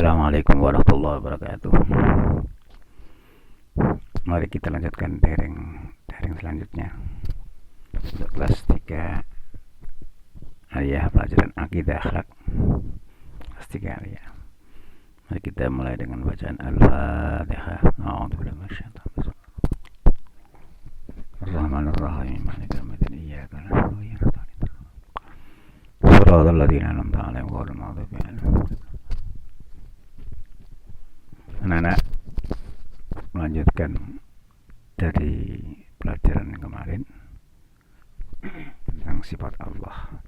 Assalamualaikum warahmatullahi wabarakatuh. Mari kita lanjutkan daring selanjutnya untuk kelas 3 Aliyah, pelajaran akidah akhlak kelas 3 Aliyah. Mari kita mulai dengan bacaan Al-Fatihah. A'udzubillahi minasyaitonir rajim. Ar-Rahmanir-Rahim. Maliki yaumiddin. Iyyaka na'budu wa iyyaka nasta'in. Shiratal ladzina an'amta 'alaihim ghairil maghdubi 'alaihim. Anak-anak, melanjutkan dari pelajaran yang kemarin tentang sifat Allah,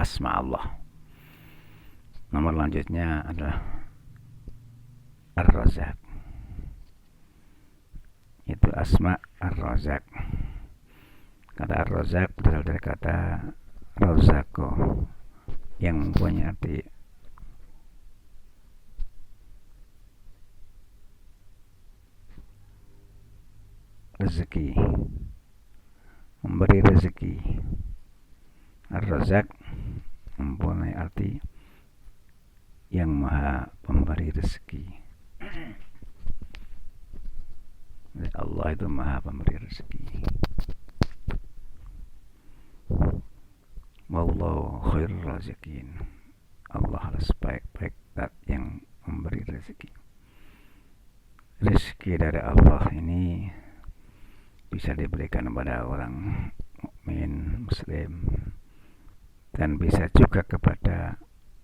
asma Allah. Nomor lanjutnya adalah Ar-Razzaq. Itu asma Ar-Razzaq. Kata Ar-Razzaq berasal dari kata Razzaqo yang mempunyai arti rezeki, memberi rezeki. Ar-Razzaq mempunyai arti yang maha pemberi rezeki. Allah itu maha pemberi rezeki. Wallahu khairur raziqin. Allah adalah sebaik-baik zat yang memberi rezeki. Rezeki dari Allah ini bisa diberikan kepada orang mukmin muslim dan bisa juga kepada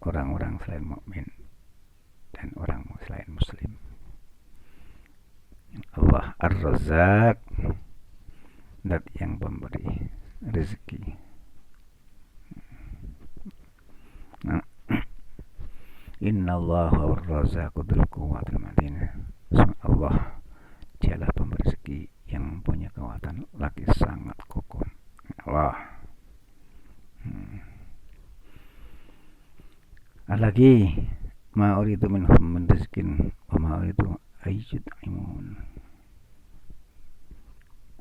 orang-orang selain mukmin dan orang selain muslim. Allah Ar-Razzaq, zat yang pemberi rezeki. Innallaha war-razzaqu dzul quwwatil matin. Allah dialah pemberi rezeki yang punya kekuatan lagi sangat kokoh. Allah. Lagi ma uridu minhum min rizqin wa ma uridu ayyut'imun.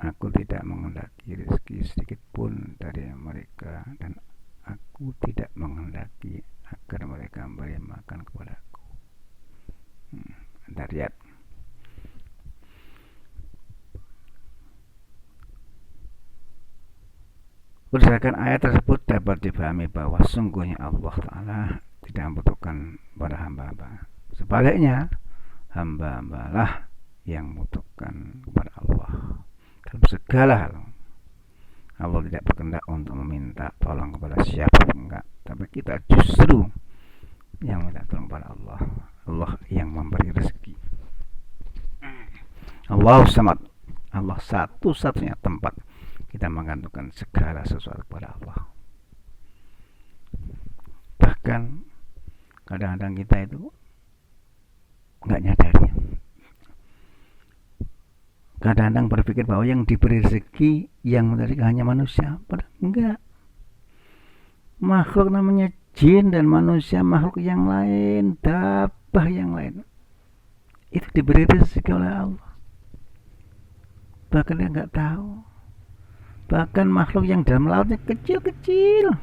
Aku tidak menghendaki rezeki sedikit pun dari mereka dan aku tidak menghendaki agar mereka memberi makan kepadaku. Anda lihat, berdasarkan ayat tersebut dapat dipahami bahwa sungguhnya Allah Ta'ala tidak membutuhkan pada hamba-hamba. Sebaliknya, hamba-hambalah yang membutuhkan kepada Allah dalam segala hal. Allah tidak berkehendak untuk meminta tolong kepada siapa pun, enggak, tapi kita justru yang minta tolong kepada Allah. Allah yang memberi rezeki. Allah Samad. Allah satu-satunya tempat kita menggantungkan segala sesuatu kepada Allah. Bahkan kadang-kadang kita itu enggak nyadari. Kadang-kadang berpikir bahwa yang diberi rezeki yang menerima hanya manusia, padahal enggak. Makhluk namanya jin dan manusia, makhluk yang lain, dabbah yang lain, itu diberi rezeki oleh Allah. Bahkan dia enggak tahu. Bahkan makhluk yang dalam lautnya kecil-kecil,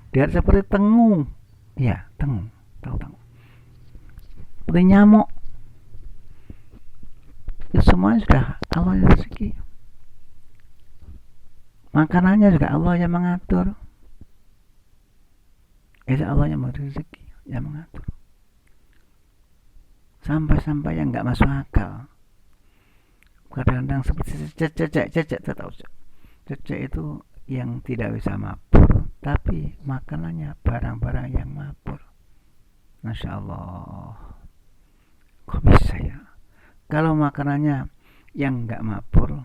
dia seperti tengu. Ya, tengu. Tahu tengu. Seperti nyamuk. Itu semuanya sudah Allah yang rezeki. Makanannya juga Allah yang mengatur. Itu Allah yang memberi rezeki, yang mengatur. Sampai-sampai yang enggak masuk akal. Kadang-kadang seperti cecek, tahu cecek itu yang tidak bisa mabur, tapi makanannya barang-barang yang mabur. Masya Allah, kok bisa ya? Kalau makanannya yang enggak mabur,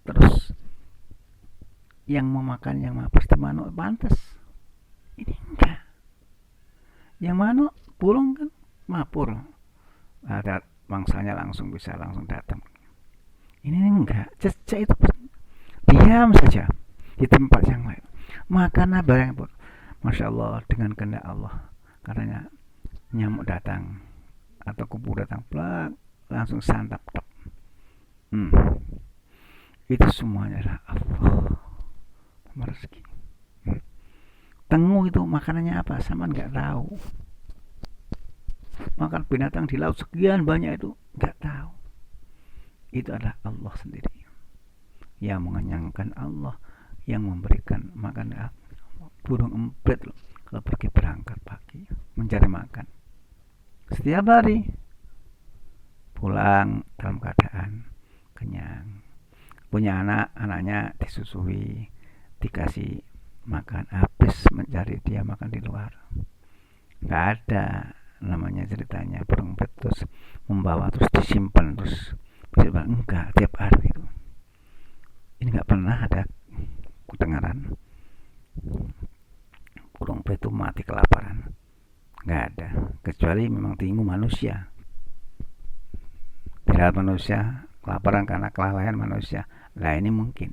terus yang memakan yang mabur itu manuk, pantas. Ini enggak. Yang manuk burung kan mabur, ada mangsanya langsung bisa langsung datang. Ini enggak, cecek itu diam saja di tempat yang lain. Makanlah barang pun, masya Allah, dengan kehendak Allah. Katanya nyamuk datang atau kupu datang, plak, langsung santap. Itu semuanya adalah Allah rezeki. Tengu itu makanannya apa? Sama nggak tahu. makan binatang di laut sekian banyak, itu nggak tahu. Itu adalah Allah sendiri yang mengenyangkan, Allah yang memberikan makan. Burung emprit loh, kalau pergi berangkat pagi mencari makan setiap hari, pulang dalam keadaan kenyang. Punya anak, anaknya disusui, dikasih makan, habis mencari dia makan di luar. Nggak ada namanya ceritanya burung emprit terus membawa terus disimpan terus bisa, enggak, tiap hari itu. Ini nggak pernah ada kedengaran burung emprit itu mati kelaparan, nggak ada, kecuali memang tinggu manusia. Tidak manusia kelaparan karena kelalaian manusia. Nah ini mungkin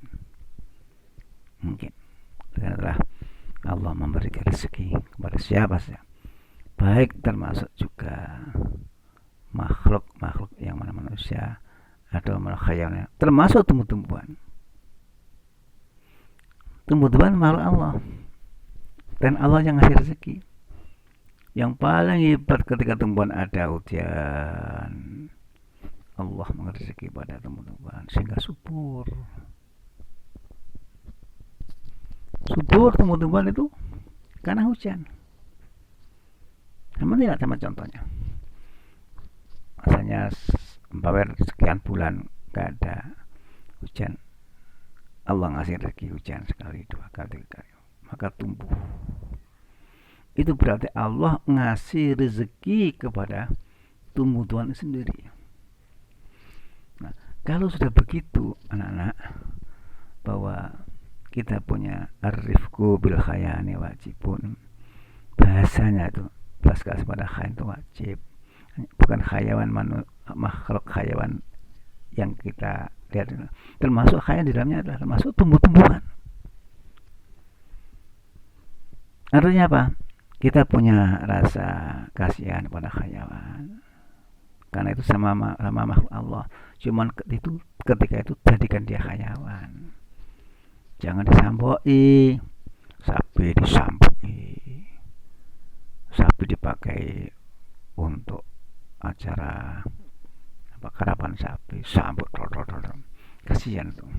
adalah Allah memberikan rezeki kepada siapa saja, baik termasuk juga makhluk yang mana manusia atau makhluk khayalnya, termasuk tumbuh-tumbuhan makhluk Allah. Dan Allah yang ngasih rezeki. Yang paling hebat ketika tumbuhan ada ujian, Allah mengasih rezeki pada tumbuhan sehingga subur tumbuhan itu karena hujan. Sama tidak sama contohnya. Misalnya sekian bulan gak ada hujan, Allah ngasih rezeki hujan sekali, 2 kali, 3 kali, maka tumbuh. Itu berarti Allah ngasih rezeki kepada tumbuhan sendiri. Nah, kalau sudah begitu anak-anak, bahwa kita punya ar-rifqu bil khayani wajibun, bahasanya itu belas kasih pada khayan itu wajib, bukan khayawan makhluk khayawan yang kita lihat, termasuk khayan di dalamnya adalah termasuk tumbuh-tumbuhan. Artinya apa? Kita punya rasa kasihan pada khayawan karena itu sama makhluk Allah. Cuman itu ketika itu jadikan dia khayawan. Jangan disamboi. Sapi disamboi. Sapi dipakai untuk acara karapan sapi, sambut kasihan tuh,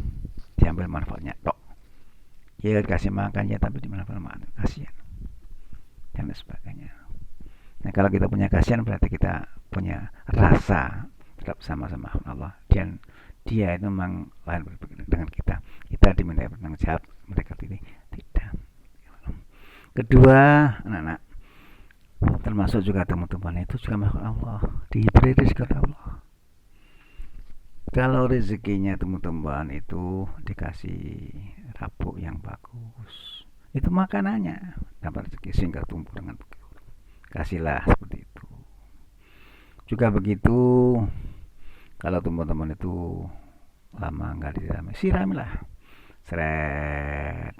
diambil manfaatnya tok. Ya kasih makan ya, tapi dimanfaatkan, kasihan dan sebagainya. Nah kalau kita punya kasihan berarti kita punya rasa tetap sama-sama Allah, dan dia itu memang lain dengan kita. Kita diminta bertanggung jawab, mereka tidak. Kedua, anak-anak, termasuk juga tumbuh-tumbuhan itu juga makhluk Allah, diberi rezeki Allah. Kalau rezekinya tumbuh-tumbuhan itu dikasih rabuk yang bagus, itu makanannya dapat rezeki sehingga tumbuh dengan begitu. Kasihlah seperti itu. Juga begitu, kalau tumbuh-tumbuhan itu lama nggak disirami, siramilah. Seret.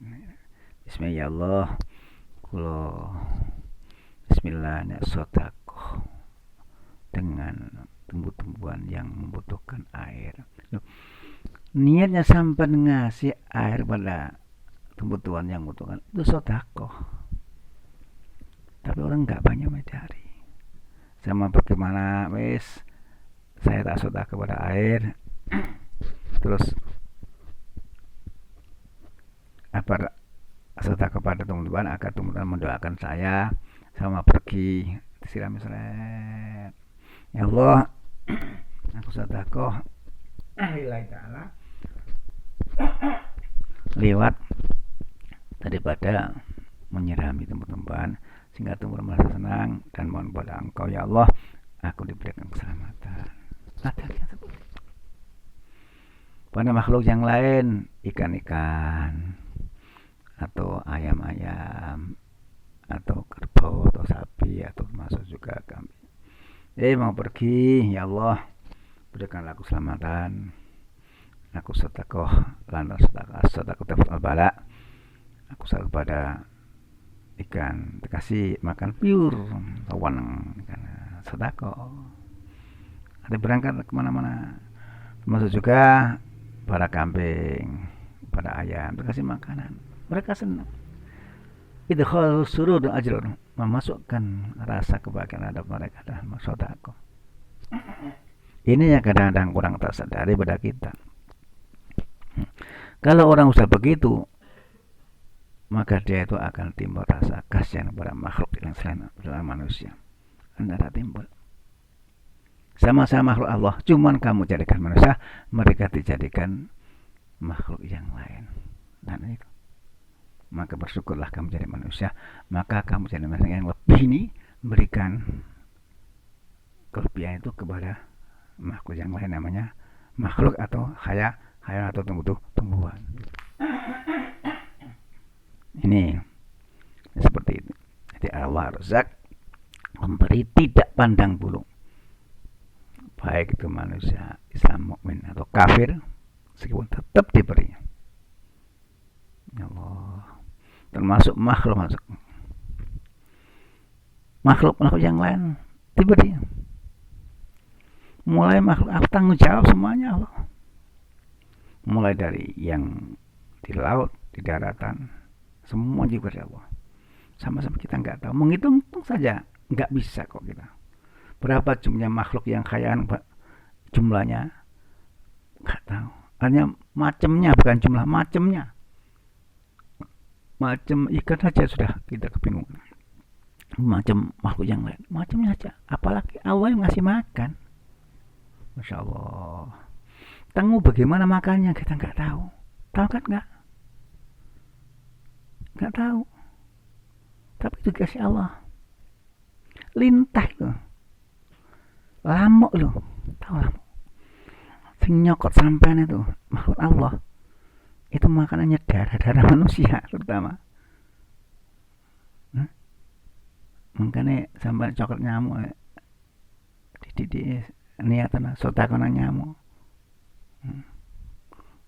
Bismillah. Kulo Bismillahnya sodakoh dengan tumbuh-tumbuhan yang membutuhkan air. Niatnya sampai ngasih air pada tumbuh-tumbuhan yang membutuhkan, itu sodakoh. Tapi orang nggak banyak mencari. Sama bagaimana wes saya tak sodakoh kepada air, terus apa sodakoh kepada tumbuh-tumbuhan agar tumbuh-tumbuhan mendoakan saya, sama pergi disirami seret. Ya Allah, aku sedekah lillahi ta'ala lewat daripada menyirami tumbuh-tumbuhan sehingga tumbuh merasa senang, dan mohon pada Engkau ya Allah aku diberikan keselamatan. Adanya seperti itu. Pada makhluk yang lain, ikan-ikan atau ayam-ayam atau kerbau atau sapi atau termasuk juga kambing, mau pergi, ya Allah berikanlah aku keselamatan, aku sedekah lantas sedekah tafal bala, aku sedekah kepada ikan, dikasih makan pure lawan karena sedekah. Ada berangkat kemana-mana, termasuk juga pada kambing, pada ayam, dikasih makanan, mereka senang. idkhalus surur ajrun, memasukkan rasa kebahagiaan terhadap mereka dalam sedekah. Ini yang kadang-kadang kurang tersadari pada kita. Kalau orang sudah begitu, maka dia itu akan timbul rasa kasihan kepada makhluk yang selain adalah manusia. Antara timbul. Sama-sama makhluk Allah, cuman kamu jadikan manusia, mereka dijadikan makhluk yang lain. Dan itu. Maka bersyukurlah kamu jadi manusia, maka kamu jadi manusia yang lebih ini berikan kelebihan itu kepada makhluk yang lain, namanya makhluk atau hayat atau tumbuhan. Ini seperti itu. Jadi Ar-Razzaq memberi tidak pandang bulu, baik itu manusia Islam mukmin atau kafir, meskipun tetap diberi. Ya Allah, termasuk makhluk yang lain diberi. Mulai makhluk tanggung jawab semuanya Allah. Mulai dari yang di laut, di daratan, semua juga dari Allah. Sama-sama kita nggak tahu, menghitung saja nggak bisa kok kita. Berapa jumlah makhluk yang khayal, jumlahnya nggak tahu. Hanya macamnya, bukan jumlah macamnya. Macam ikan saja sudah kita kebingungan. Macam makhluk yang lain, macamnya aja. Apalagi Allah yang ngasih makan. Masya Allah. Tangguh bagaimana makannya kita nggak tahu. Tahu kan nggak? Nggak tahu. Tapi itu kasih Allah. Lintah loh. Lamuk loh. Tahu lamuk. Sing nyokot sampean itu makhluk Allah. Itu makanannya darah manusia terutama. Makanya sampai coklat nyamuk. Di niatan sotakona nyamuk.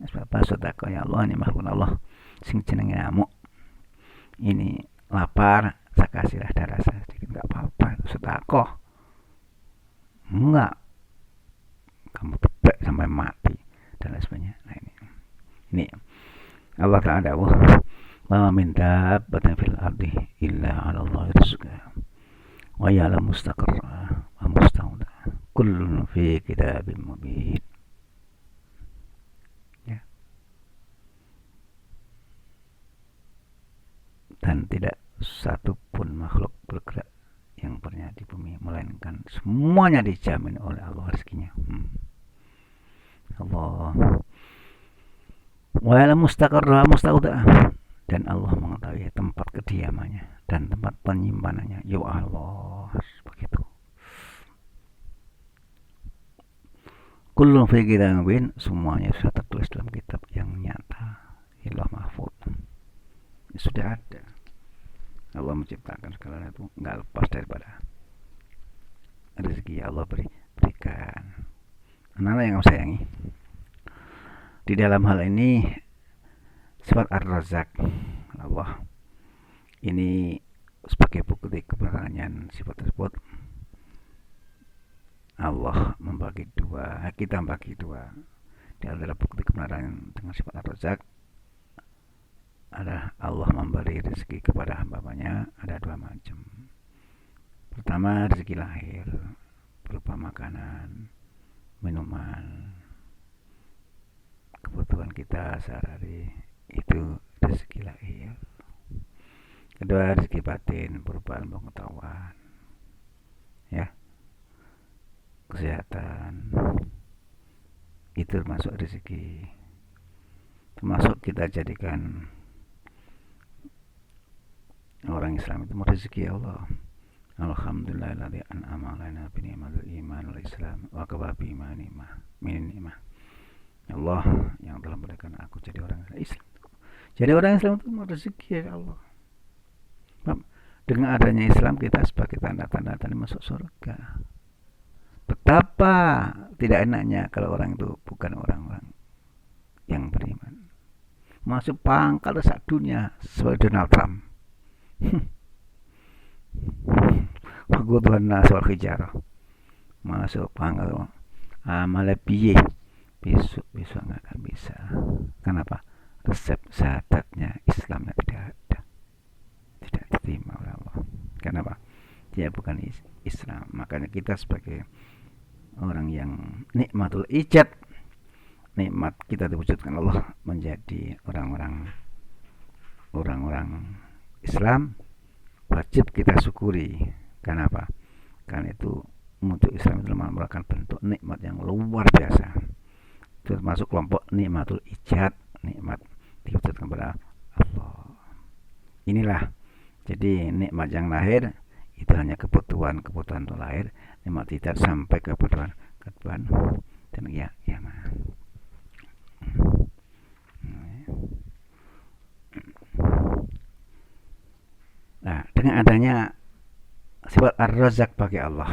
Sebab sotako ya Allah, ini makhluk Allah sing jenenge nyamuk. Ini lapar, saya kasihlah darah saya sedikit, enggak apa-apa, itu sotako. Enggak, kamu tebak sampai mati dan lain sebagainya. Nah ini Allah Ta'ala wa min dabbatin fil ardi illa 'ala Allah rizquha wa ya'lamu mustaqarraha wa mustawdaha kullun fi kitabim mubin. Ya. Dan tidak satu pun makhluk bergerak yang pernah di bumi, melainkan semuanya dijamin oleh Allah rezekinya. Allah wa ya'lamu mustaqarraha wa mustawdaha, dan Allah mengetahui tempat kediamannya dan tempat penyimpanannya. Ya Allah, begitu. Kullun fi kitabim mubin, semuanya sudah tertulis dalam kitab yang nyata, Lauh Mahfuz. Sudah ada. Allah menciptakan segala itu, enggak lepas daripada rezeki Allah berikan. Anak-anak yang kamu sayangi, di dalam hal ini sifat Ar-Razzaq Allah ini sebagai bukti kebenaran sifat tersebut. Allah membagi dua, kita membagi dua. Di antara bukti kebenaran dengan sifat Ar-Razzaq adalah Allah memberi rezeki kepada hamba-hambanya ada dua macam. Pertama, rezeki lahir berupa makanan, minuman, kebutuhan kita sehari-hari, itu rezeki lahir. Kedua, rezeki batin berupa pengetahuan, ya, kesehatan, itu termasuk rezeki. Termasuk kita jadikan orang Islam itu rezeki Allah. Alhamdulillahilladzi an'ama 'alaina bi ni'matil iman wal islam wa kafa bi min ni'mah. Allah yang telah memberikan aku jadi orang Islam. Jadi orang Islam itu rezeki ya Allah. Dengan adanya Islam kita sebagai tanda-tanda masuk surga. Betapa tidak enaknya kalau orang itu bukan orang-orang yang beriman. Masuk pangkal sak dunia sebagai Donald Trump. Kebutuhan naswal hijarah masuk pangkal amalnya piye besok nggak akan bisa. Kenapa? Resep syahadatnya Islamnya tidak dia bukan Islam. Makanya kita sebagai orang yang nikmatul ijad, nikmat kita diwujudkan Allah menjadi orang-orang Islam, wajib kita syukuri. Kenapa? Karena itu untuk Islam itu merupakan bentuk nikmat yang luar biasa. Itu termasuk kelompok nikmatul ijad, nikmat diwujudkan kepada Allah. Inilah jadi nikmat yang lahir itu hanya kebutuhan untuk lahir, nikmat tidak sampai kebutuhan dan ya. Nah, dengan adanya sifat ar-razak bagi Allah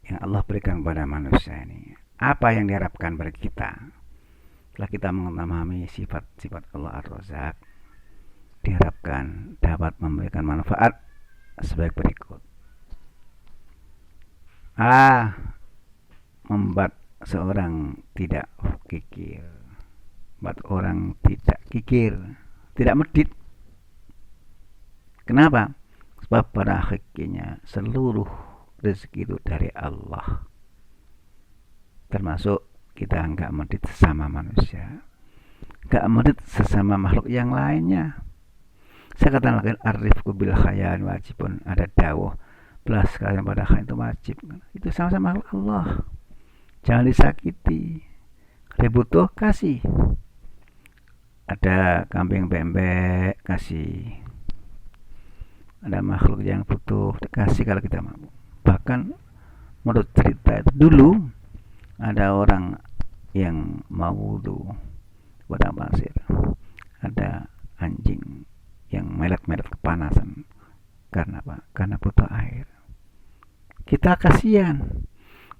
yang Allah berikan kepada manusia ini, apa yang diharapkan bagi kita? Setelah kita memahami sifat-sifat Allah ar-razak, diharapkan dapat memberikan manfaat sebagai berikut. Membuat seorang tidak kikir, membuat orang tidak kikir, tidak medit. Kenapa? Sebab pada hakikatnya seluruh rezeki itu dari Allah, termasuk kita enggak medit sesama manusia, enggak medit sesama makhluk yang lainnya. Saya katakan lagi arifku bil khayan wajibun, ada dawuh belas kalian pada khayan itu wajib. Itu sama-sama makhluk Allah. Jangan disakiti. Kalau butuh kasih. Ada kambing bembek kasih. Ada makhluk yang butuh kasih kalau kita mampu. Bahkan menurut cerita itu dulu ada orang yang mau wudu pada pasir. Ada anjing yang melet-melet kepanasan. Karena apa? Karena butuh air. Kita kasihan.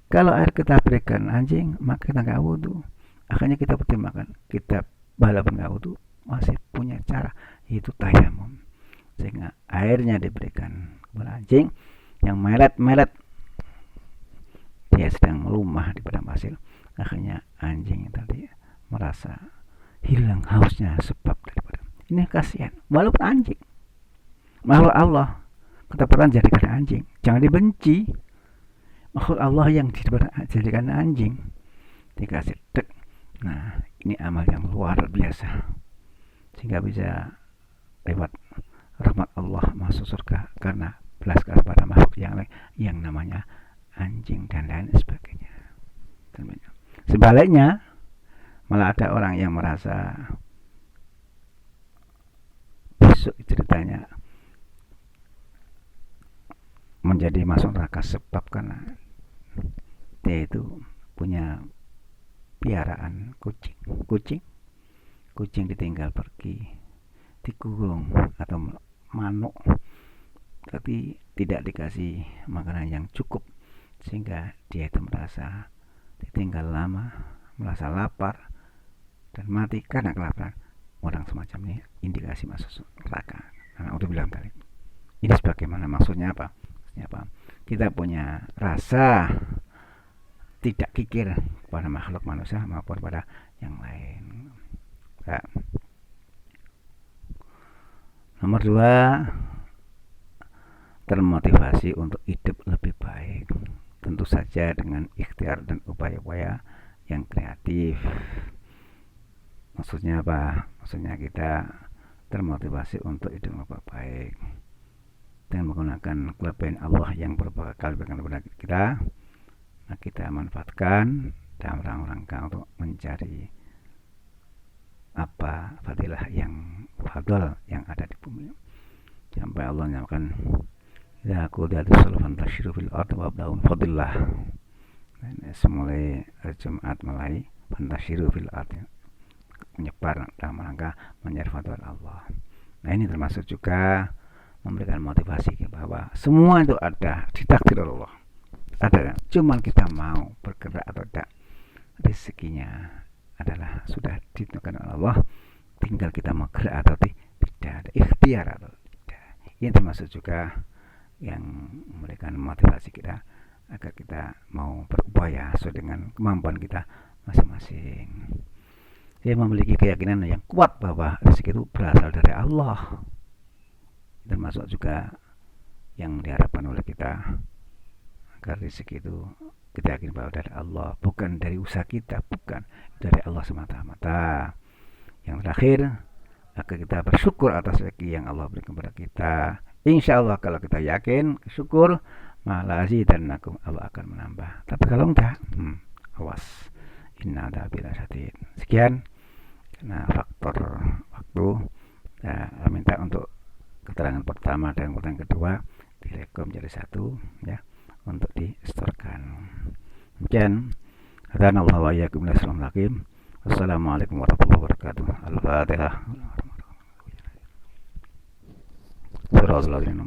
Kalau air kita berikan anjing, maka kita nggak wudu. Akhirnya kita pertimbangkan, kita walaupun nggak wudu masih punya cara, yaitu tayamum. Sehingga airnya diberikan kepada anjing yang melet-melet, dia sedang melumah di padang pasir. Akhirnya anjing tadi merasa hilang hausnya sebab daripada ini kasihan, walaupun anjing makhluk Allah ketepatan jadikan anjing, jangan dibenci. Makhluk Allah yang dijadikan anjing dikasih dek. Nah, ini amal yang luar biasa sehingga bisa lewat rahmat Allah masuk surga karena belas kasihan pada makhluk yang lain yang namanya anjing dan lain sebagainya. Sebaliknya malah ada orang yang merasa besok ceritanya menjadi masuk neraka sebab karena dia itu punya piaraan kucing ditinggal pergi, dikurung atau manuk, tapi tidak dikasih makanan yang cukup sehingga dia itu merasa ditinggal lama, merasa lapar dan mati karena kelaparan. Orang semacam ini indikasi masuk neraka. Karena udah bilang tadi. Ini sebagaimana maksudnya apa? Kita punya rasa tidak kikir pada makhluk manusia maupun pada yang lain. Nah, nomor 2, termotivasi untuk hidup lebih baik. Tentu saja dengan ikhtiar dan upaya-upaya yang kreatif. Maksudnya apa? Maksudnya kita termotivasi untuk hidup lebih baik dengan menggunakan kelebihan Allah yang berbagai kali berikan kepada kita. Nah, kita manfaatkan dalam rangka untuk mencari apa fadilah yang ada di bumi. Sampai Allah nyamakan ya qudiyatu salafan tasyiru fil ard wa abdaun fadillah. Semulai Jumat mulai fantasyiru fil ard, menyebar dalam rangka mencari fadilah Allah. Nah, ini termasuk juga memberikan motivasi bahwa semua itu ada di takdir Allah. Ada, cuman kita mau bergerak atau tidak, rezekinya adalah sudah ditentukan oleh Allah, tinggal kita mau gerak atau tidak, ada ikhtiar atau tidak. Ini termasuk juga yang memberikan motivasi kita agar kita mau berupaya sesuai dengan kemampuan kita masing-masing. Dia memiliki keyakinan yang kuat bahwa rezeki itu berasal dari Allah. Termasuk juga yang diharapkan oleh kita, agar rezeki itu kita yakin bahwa dari Allah, bukan dari usaha kita, bukan dari Allah semata-mata. Yang terakhir, maka kita bersyukur atas rezeki yang Allah berikan kepada kita. Insya Allah kalau kita yakin, syukur, malah azidannakum, Allah akan menambah. Tapi kalau enggak, awas, inna adzabila syadid. Sekian, karena faktor waktu, saya minta untuk keterangan pertama dan keterangan kedua direkom menjadi satu, ya, untuk distorkan. Demikian, hadana Allah wa iyyakum ila siratal mustaqim. Wassalamualaikum warahmatullahi wabarakatuh. Al-Fatihah. Surah Al-Ladzina